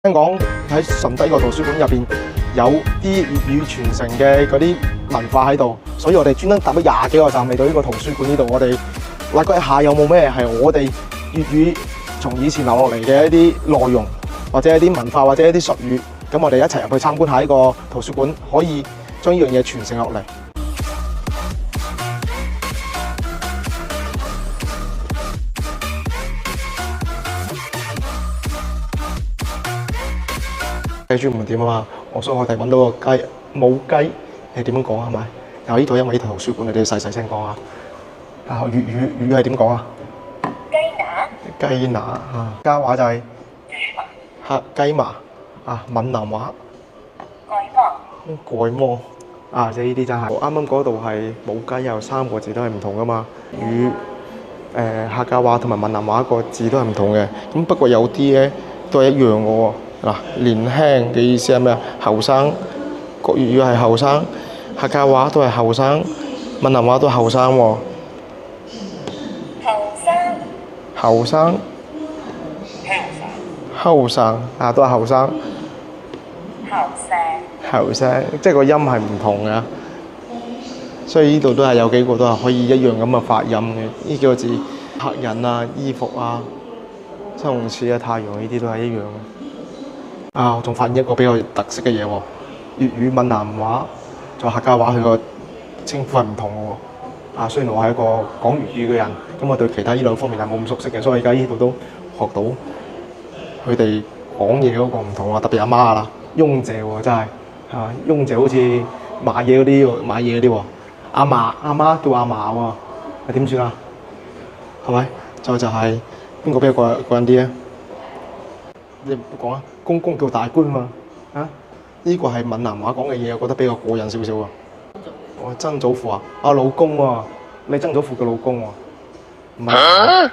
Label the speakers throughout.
Speaker 1: 聽講喺順德個圖書館入邊有啲粵語傳承嘅嗰啲文化喺度，所以我哋專登搭咗20幾個站嚟到呢個圖書館呢度，我哋挖掘一下有冇咩係我哋粵語從以前留落嚟嘅一啲內容，或者一啲文化，或者一啲術語。咁我哋一齊入去參觀下呢個圖書館，可以將呢樣嘢傳承落嚟。雞專門店啊嘛，所以我哋揾到個雞母雞，你點樣講啊？係咪？然後呢度因為呢圖書館，你哋要細細聲講啊。啊，粵語係點講啊？雞乸啊，家話就係客雞麻啊，閩南話蓋摩啊，即係呢啲真係。啱啱嗰度係母雞有3個字都係唔同噶嘛，客家話同埋閩南話個字都係唔同嘅。咁不過有啲咧都係一樣嘅喎。嗱，年輕嘅意思係咩啊？後生，國粵語係後生，客家話都係後生，閩南話都係後生喎。後生啊，都係後生。後生，即係個音係唔同嘅，所以呢度都係有幾個都係可以一樣咁嘅發音嘅。呢幾個字，客人啊、衣服啊、西紅柿啊、太陽呢啲都係一樣嘅。啊！我仲發現一個比較特色嘅嘢喎，粵語、閩南話仲有客家話，佢個稱呼係唔同嘅喎。啊，雖然我係一個講粵語嘅人，咁我對其他呢兩方面係冇咁熟悉嘅，所以而家呢度都學到佢哋講嘢嗰個唔同啊。特別阿媽啦，翁姐喎真係啊，翁姐好似買嘢嗰啲喎。阿媽叫阿嫲喎，係點算啊？係咪？就係邊個比較過癮啲咧？你唔好講啊！公公叫大官嘛，啊！呢個係閩南話講嘅嘢，我覺得比較過癮少少啊！我曾祖父啊，老公喎，你曾祖父嘅老公喎，唔係。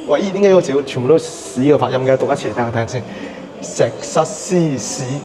Speaker 1: 喂，點解個字全部都屎嘅發音嘅？讀一次嚟聽下先。石室斯屎。